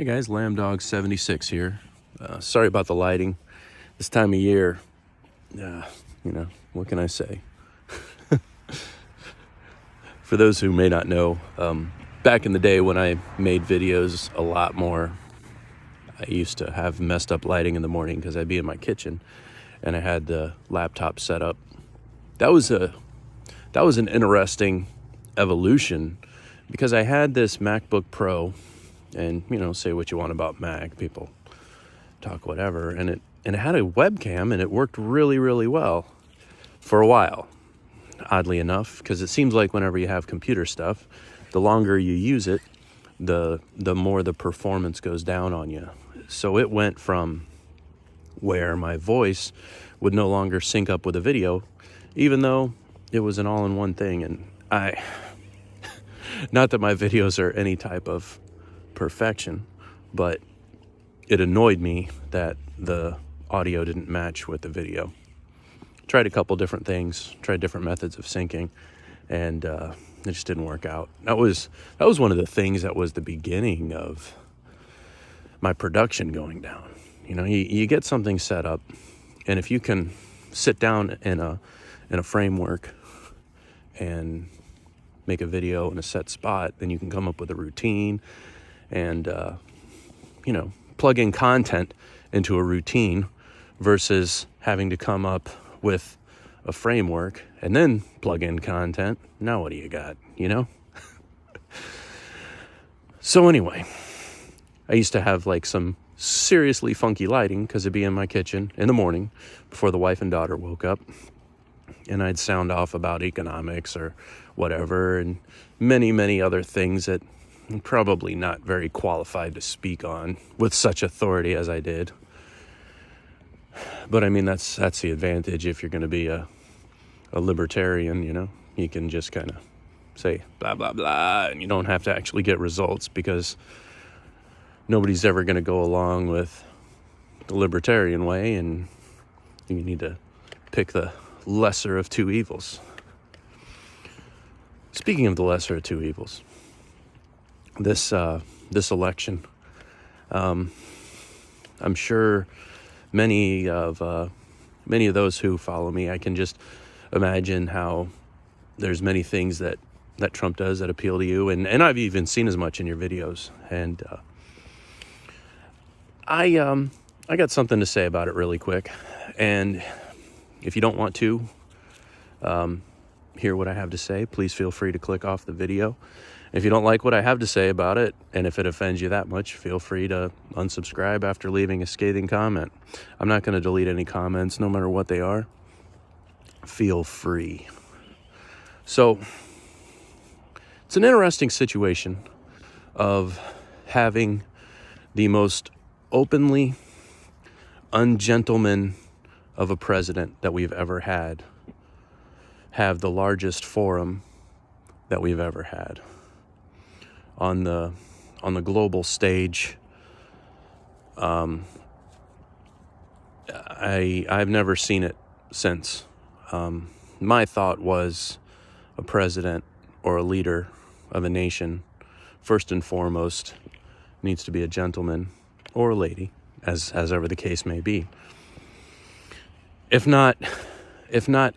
Hey guys, Lambdog76 here. Sorry about the lighting. This time of year, what can I say? For those who may not know, back in the day when I made videos a lot more, I used to have messed up lighting in the morning because I'd be in my kitchen and I had the laptop set up. That was an interesting evolution because I had this MacBook Pro, and say what you want about Mac, people talk whatever, and it had a webcam and it worked really, really well for a while, oddly enough, because it seems like whenever you have computer stuff, the longer you use it, the more the performance goes down on you. So it went from where my voice would no longer sync up with the video, even though it was an all-in-one thing. And not that my videos are any type of perfection, but it annoyed me that the audio didn't match with the video. Tried a couple different things, tried different methods of syncing, and it just didn't work out. That was one of the things that was the beginning of my production going down. You get something set up, and if you can sit down in a framework and make a video in a set spot, then you can come up with a routine and plug in content into a routine versus having to come up with a framework and then plug in content. Now what do you got, So anyway, I used to have like some seriously funky lighting because it'd be in my kitchen in the morning before the wife and daughter woke up, and I'd sound off about economics or whatever and many, many other things that I'm probably not very qualified to speak on with such authority as I did. But I mean, that's the advantage if you're going to be a libertarian, you can just kind of say blah, blah, blah, and you don't have to actually get results because nobody's ever going to go along with the libertarian way, and you need to pick the lesser of two evils. Speaking of the lesser of two evils, this election, I'm sure many of those who follow me, I can just imagine how there's many things that Trump does that appeal to you, and I've even seen as much in your videos, and I got something to say about it really quick. And if you don't want to hear what I have to say, please feel free to click off the video. If you don't like what I have to say about it, and if it offends you that much, feel free to unsubscribe after leaving a scathing comment. I'm not going to delete any comments, no matter what they are. Feel free. So, it's an interesting situation of having the most openly ungentleman of a president that we've ever had have the largest forum that we've ever had on the global stage. I've never seen it since. My thought was a president or a leader of a nation, first and foremost, needs to be a gentleman or a lady, as ever the case may be. If not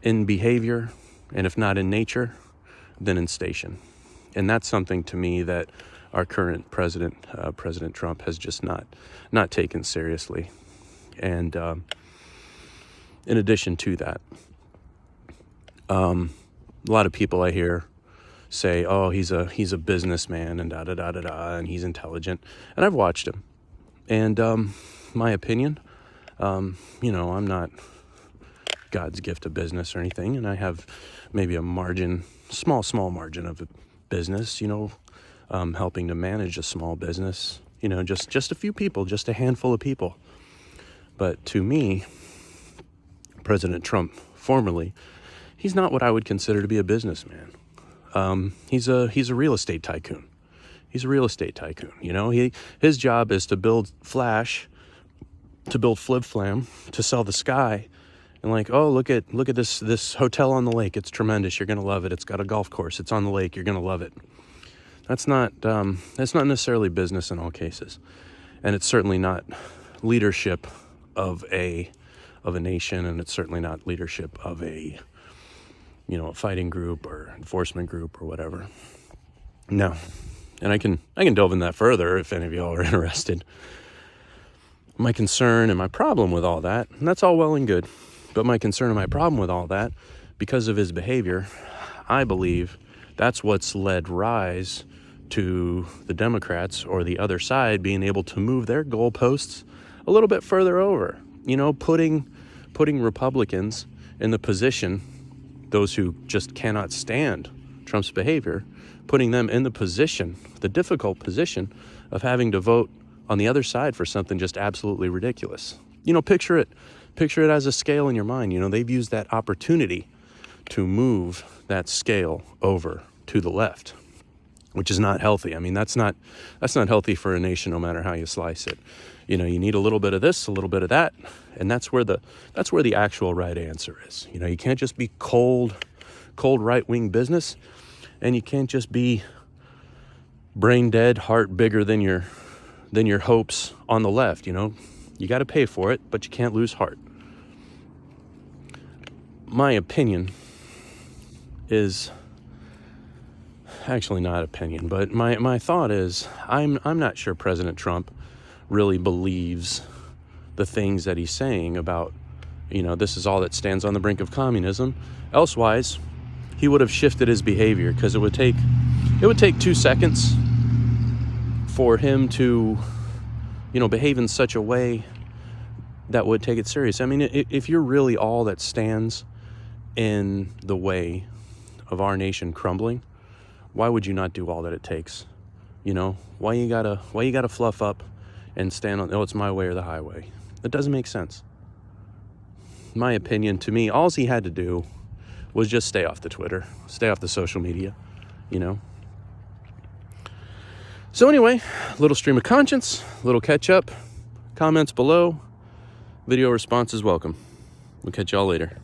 in behavior, and if not in nature, then in station. And that's something to me that our current president, President Trump, has just not taken seriously. And in addition to that, a lot of people I hear say, "Oh, he's a businessman and da da da da da, and he's intelligent." And I've watched him, and my opinion, I'm not God's gift of business or anything, and I have maybe a margin, small margin of business, helping to manage a small business, just a few people, just a handful of people. But to me, President Trump, formerly, he's not what I would consider to be a businessman. He's a real estate tycoon. He's a real estate tycoon. His job is to build flash, to build flip flam, to sell the sky. And look at this hotel on the lake. It's tremendous. You're going to love it. It's got a golf course. It's on the lake. You're going to love it. That's not necessarily business in all cases, and it's certainly not leadership of a nation, and it's certainly not leadership of a fighting group or enforcement group or whatever. No, and I can delve in that further if any of y'all are interested. My concern and my problem with all that, and that's all well and good, but my concern and my problem with all that, because of his behavior, I believe that's what's led rise to the Democrats or the other side being able to move their goalposts a little bit further over. Putting Republicans in the position, those who just cannot stand Trump's behavior, putting them in the difficult position of having to vote on the other side for something just absolutely ridiculous. Picture it as a scale in your mind. They've used that opportunity to move that scale over to the left, which is not healthy. I mean, that's not healthy for a nation, no matter how you slice it. You need a little bit of this, a little bit of that, and that's where the actual right answer is. You can't just be cold right-wing business, and you can't just be brain dead, heart bigger than your hopes on the left. You got to pay for it, but you can't lose heart. My opinion is actually not opinion, but my thought is I'm not sure President Trump really believes the things that he's saying about, this is all that stands on the brink of communism. Elsewise, he would have shifted his behavior, because it would take 2 seconds for him to, behave in such a way that would take it serious. I mean, if you're really all that stands in the way of our nation crumbling, why would you not do all that it takes? Why you gotta fluff up and stand on, it's my way or the highway? That doesn't make sense. In my opinion, to me, all he had to do was just stay off the Twitter, stay off the social media, So anyway, little stream of conscience, little catch up, comments below, video responses welcome. We'll catch y'all later.